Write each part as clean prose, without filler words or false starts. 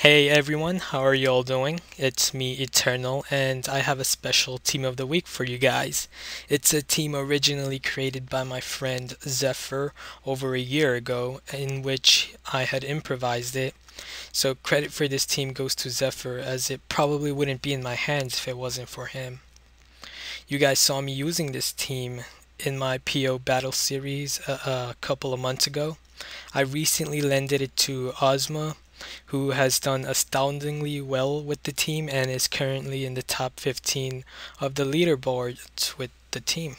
Hey everyone, how are you all doing? It's me, Eternal, and I have a special team of the week for you guys. It's a team originally created by my friend Zephyr over a year ago, in which I had improvised it. So credit for this team goes to Zephyr, as it probably wouldn't be in my hands if it wasn't for him. You guys saw me using this team in my PO battle series a couple of months ago. I recently lended it to Ozma, who has done astoundingly well with the team and is currently in the top 15 of the leaderboards with the team.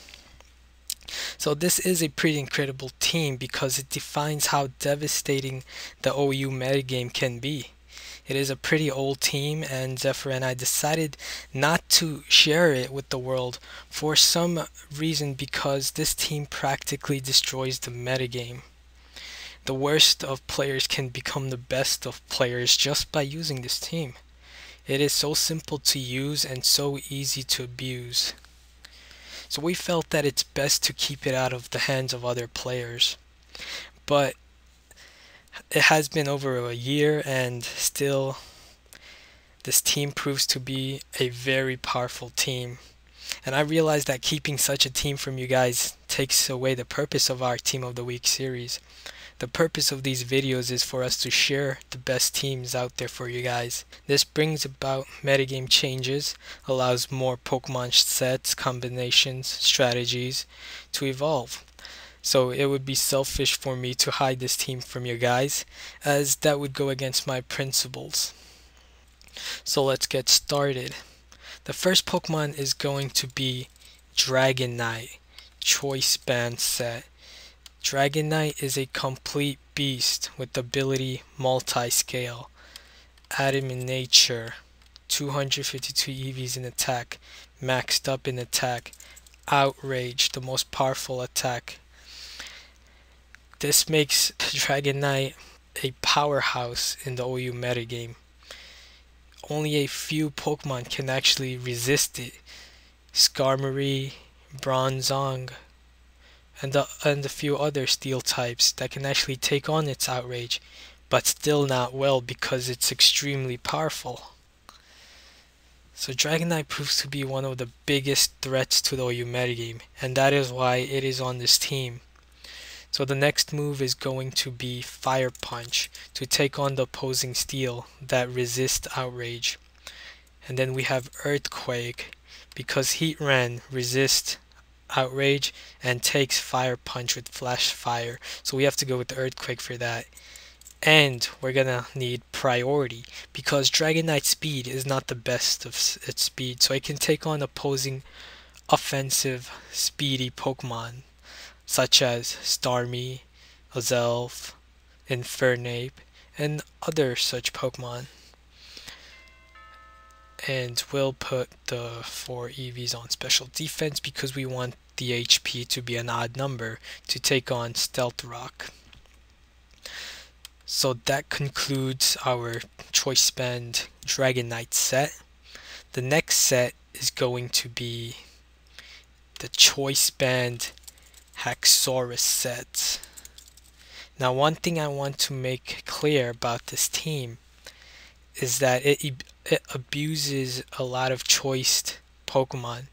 So this is a pretty incredible team because it defines how devastating the OU metagame can be. It is a pretty old team, and Zephyr and I decided not to share it with the world for some reason, because this team practically destroys the metagame. The worst of players can become the best of players just by using this team. It is so simple to use and so easy to abuse. So we felt that it's best to keep it out of the hands of other players. But it has been over a year, and still this team proves to be a very powerful team. And I realize that keeping such a team from you guys takes away the purpose of our Team of the Week series. The purpose of these videos is for us to share the best teams out there for you guys. This brings about metagame changes, allows more Pokemon sets, combinations, strategies to evolve. So it would be selfish for me to hide this team from you guys, as that would go against my principles. So let's get started. The first Pokemon is going to be Dragonite, Choice Band set. Dragonite is a complete beast with the ability Multiscale, Adamant nature, 252 EVs in attack, maxed up in attack, Outrage, the most powerful attack. This makes Dragonite a powerhouse in the OU metagame. Only a few Pokemon can actually resist it. Skarmory, Bronzong, and a few other steel types that can actually take on its Outrage, but still not well because it's extremely powerful. So Dragonite proves to be one of the biggest threats to the OU metagame, and that is why it is on this team. So the next move is going to be Fire Punch to take on the opposing steel that resist Outrage. And then we have Earthquake because Heatran resists Outrage and takes Fire Punch with Flash Fire, so we have to go with the Earthquake for that. And we're gonna need Priority because Dragonite's speed is not the best of its speed, so it can take on opposing offensive speedy Pokemon such as Starmie, Azelf, Infernape, and other such Pokemon. And we'll put the 4 EVs on special defense because we want the HP to be an odd number to take on Stealth Rock. So that concludes our Choice Band Dragonite set. The next set is going to be the Choice Band Haxorus set. Now, one thing I want to make clear about this team is that it abuses a lot of choiced Pokemon.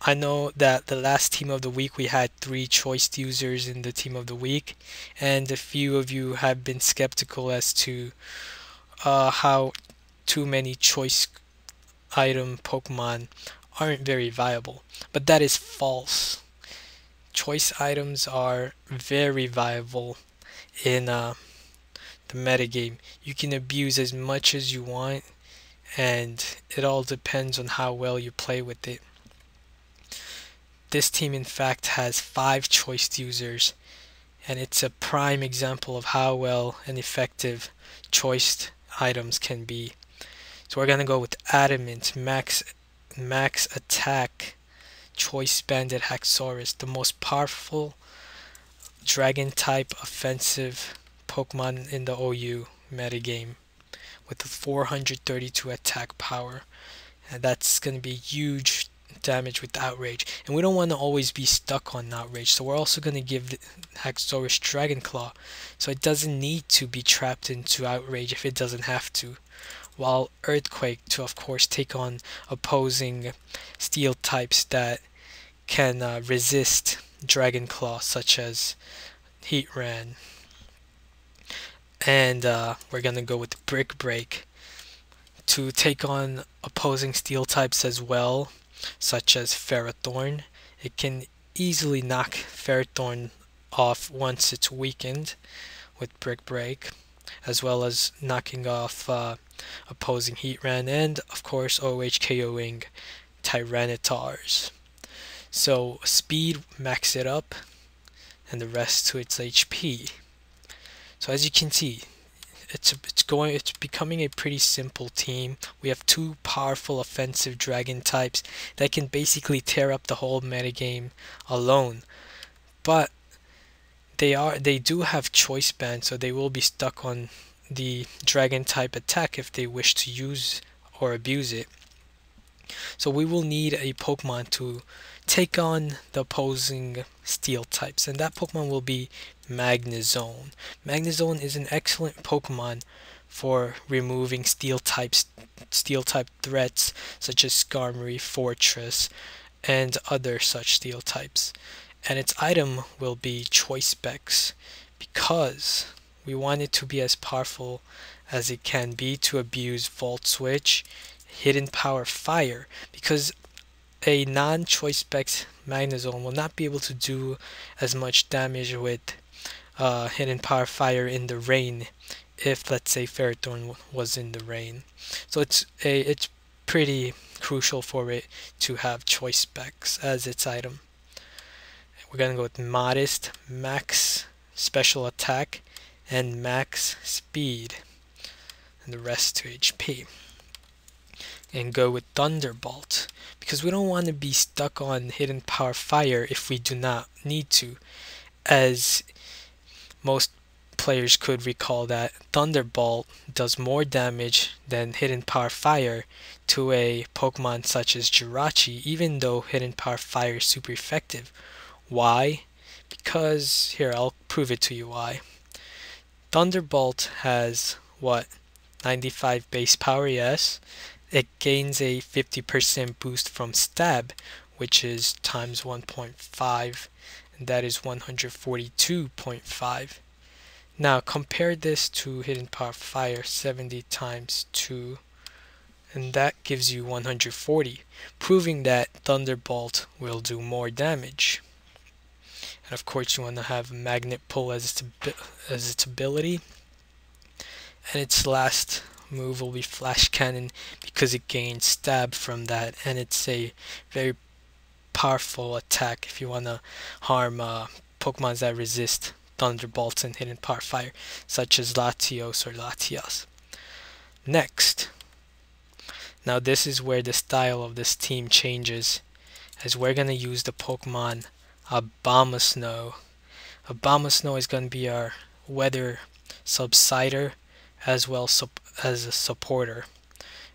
I know that the last Team of the Week we had 3 choiced users in the Team of the Week, and a few of you have been skeptical as to how too many choice item Pokemon aren't very viable. But that is false. Choice items are very viable in the metagame. You can abuse as much as you want, and it all depends on how well you play with it. This team in fact has 5 choiced users, and it's a prime example of how well and effective choiced items can be. So we're gonna go with Adamant, max attack, Choice Banded Haxorus, the most powerful dragon type offensive Pokemon in the OU metagame, with a 432 attack power, and that's going to be huge damage with Outrage, and we don't want to always be stuck on Outrage, so we're also going to give Haxorus Dragon Claw, so it doesn't need to be trapped into Outrage if it doesn't have to, while Earthquake to of course take on opposing steel types that can resist Dragon Claw, such as Heatran. And we're gonna go with Brick Break to take on opposing steel types as well, such as Ferrothorn. It can easily knock Ferrothorn off once it's weakened with Brick Break, as well as knocking off opposing Heatran, and of course OH KOing Tyrannitars. So speed, max it up, and the rest to its HP. So as you can see, it's becoming a pretty simple team. We have two powerful offensive dragon types that can basically tear up the whole metagame alone. But they do have choice band, so they will be stuck on the dragon type attack if they wish to use or abuse it. So we will need a Pokemon to take on the opposing steel types, and that Pokemon will be Magnezone. Magnezone is an excellent Pokemon for removing steel type threats such as Skarmory, Forretress, and other such steel types. And its item will be Choice Specs, because we want it to be as powerful as it can be to abuse Volt Switch, Hidden Power Fire, because a non-Choice Specs Magnezone will not be able to do as much damage with Hidden Power Fire in the rain if, let's say, Ferrothorn was in the rain. So it's pretty crucial for it to have Choice Specs as its item. We're gonna go with Modest, Max Special Attack, and Max Speed, and the rest to HP. And go with Thunderbolt, because we don't want to be stuck on Hidden Power Fire if we do not need to, as most players could recall that Thunderbolt does more damage than Hidden Power Fire to a Pokemon such as Jirachi, even though Hidden Power Fire is super effective. Why? Because, here, I'll prove it to you why. Thunderbolt has, what, 95 base power, yes? It gains a 50% boost from Stab, which is times 1.5, and that is 142.5. Now compare this to Hidden Power Fire, 70 times 2, and that gives you 140, proving that Thunderbolt will do more damage. And of course you want to have Magnet Pull as its ability, and its last move will be Flash Cannon, because it gains Stab from that, and it's a very powerful attack if you want to harm Pokemon that resist Thunderbolts and Hidden Power Fire, such as Latios or Latias. Next, now this is where the style of this team changes, as we're going to use the Pokemon Abomasnow. Abomasnow is going to be our weather subsider as well as a supporter.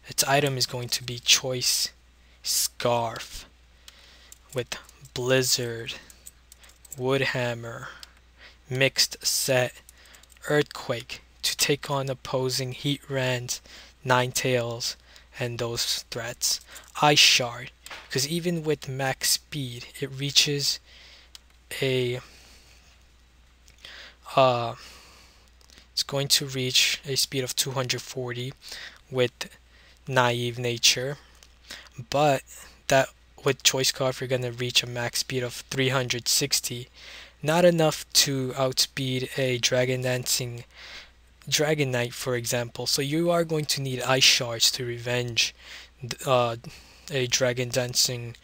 Its item is going to be Choice Scarf with Blizzard, Woodhammer, Mixed Set, Earthquake to take on opposing Heatrans, Ninetales, and those threats. Ice Shard, because even with max speed, it reaches a it's going to reach a speed of 240 with Naive Nature, but that with Choice Scarf you're going to reach a max speed of 360, not enough to outspeed a Dragon Dancing Dragonite, for example. So you are going to need Ice Shards to revenge a Dragon Dancing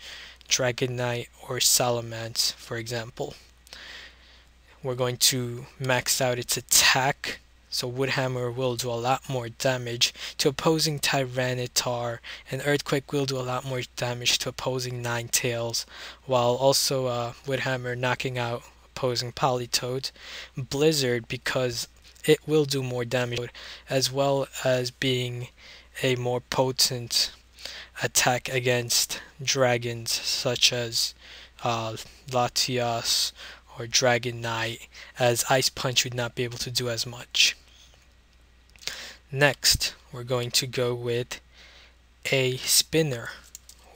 Dragonite or Salamence, for example. We're going to max out its attack, so Woodhammer will do a lot more damage to opposing Tyranitar, and Earthquake will do a lot more damage to opposing Ninetales, while also Woodhammer knocking out opposing Politoed. Blizzard, because it will do more damage, as well as being a more potent attack against dragons such as Latias or Dragonite, as Ice Punch would not be able to do as much. Next, we're going to go with a spinner,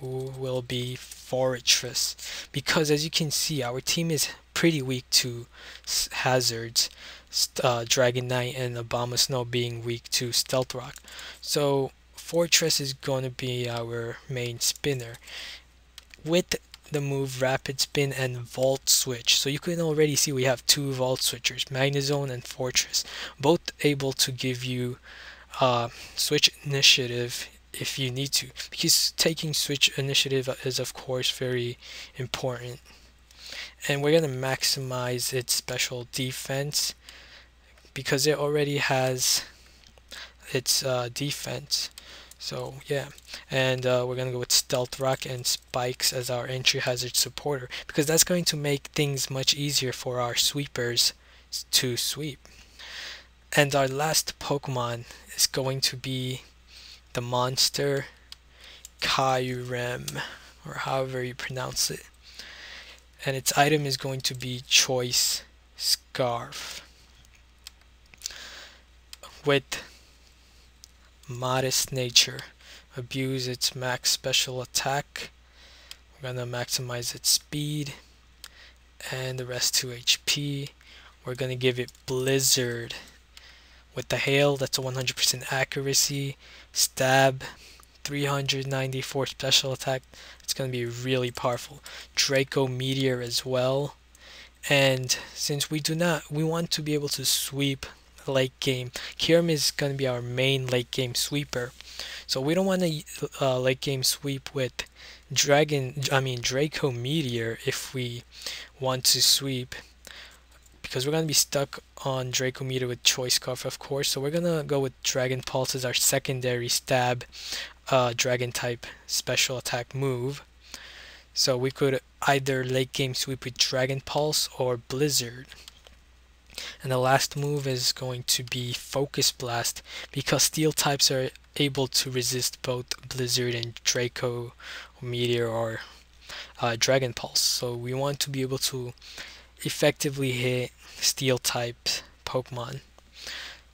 who will be Forretress, because as you can see, our team is pretty weak to hazards, Dragonite and Abomasnow being weak to Stealth Rock. So Forretress is going to be our main spinner with the move Rapid Spin and Volt Switch. So you can already see we have two Volt Switchers, Magnezone and Forretress, both able to give you switch initiative if you need to, because taking switch initiative is of course very important. And we're going to maximize its special defense because it already has its defense. So yeah, and we're going to go with Stealth Rock and Spikes as our entry hazard supporter, because that's going to make things much easier for our sweepers to sweep. And our last Pokemon is going to be the monster Kyurem, or however you pronounce it. And its item is going to be Choice Scarf. With modest nature, abuse its max special attack. We're gonna maximize its speed and the rest to HP. We're gonna give it Blizzard. With the hail, that's a 100% accuracy. Stab, 394 special attack. It's going to be really powerful. Draco Meteor as well. And since we want to be able to sweep late game. Kyurem is going to be our main late game sweeper. So we don't want to late game sweep with Draco Meteor if we want to sweep, because we're going to be stuck on Draco Meteor with Choice Scarf, of course. So we're going to go with Dragon Pulse as our secondary stab dragon type special attack move. So we could either late game sweep with Dragon Pulse or Blizzard. And the last move is going to be Focus Blast, because steel types are able to resist both Blizzard and Draco Meteor or Dragon Pulse. So we want to be able to effectively hit steel type Pokemon.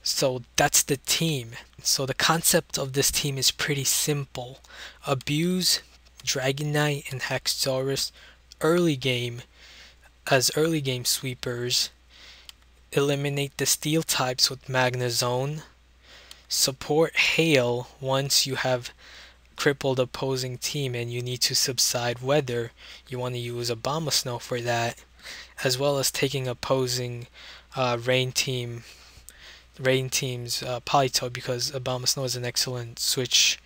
So that's the team. So the concept of this team is pretty simple. Abuse Dragonite and Haxorus early game as early game sweepers. Eliminate the steel types with Magnezone. Support Hail once you have crippled opposing team and you need to subside weather. You want to use Abomasnow for that, as well as taking opposing rain team's Politoed, because Abomasnow is an excellent switch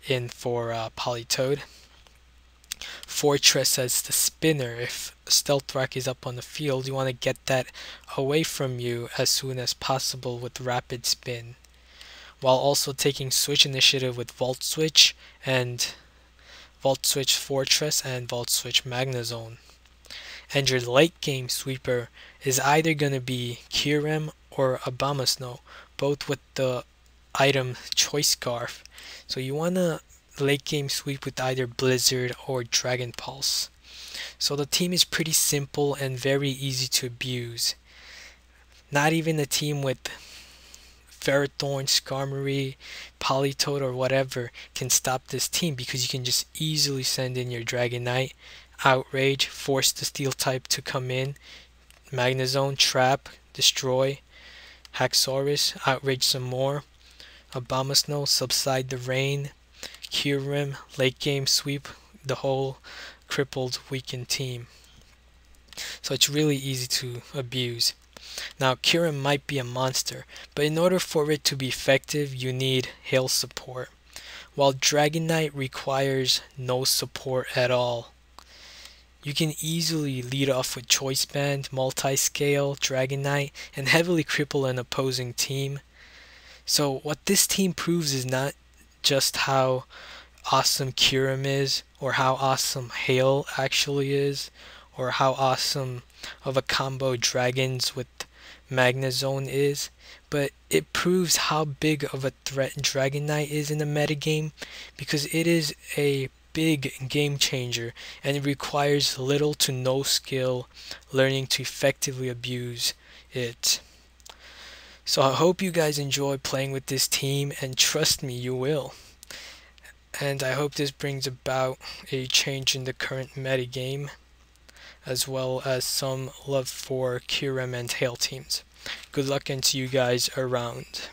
in for Politoed. Forretress as the spinner. If Stealth Rock is up on the field, you want to get that away from you as soon as possible with Rapid Spin, while also taking switch initiative with Volt Switch and Volt Switch Forretress and Volt Switch Magnezone. And your late game sweeper is either going to be Kyurem or Abomasnow, both with the item Choice Scarf. So you want to late game sweep with either Blizzard or Dragon Pulse. So the team is pretty simple and very easy to abuse. Not even a team with Ferrothorn, Skarmory, Politoed or whatever can stop this team, because you can just easily send in your Dragonite, Outrage, force the steel type to come in, Magnezone, trap, destroy, Haxorus, Outrage some more, Abomasnow, subside the rain, Kyurem, late game sweep the whole crippled weakened team. So it's really easy to abuse. Now Kyurem might be a monster, but in order for it to be effective you need hail support, while Dragonite requires no support at all. You can easily lead off with Choice Band, Multiscale, Dragonite, and heavily cripple an opposing team. So what this team proves is not just how awesome Kyurem is, or how awesome Hail actually is, or how awesome of a combo Dragons with Magnezone is, but it proves how big of a threat Dragonite is in the metagame, because it is a big game changer and it requires little to no skill learning to effectively abuse it. So I hope you guys enjoy playing with this team, and trust me, you will. And I hope this brings about a change in the current metagame, as well as some love for Kyurem and Hail teams. Good luck and see you guys around.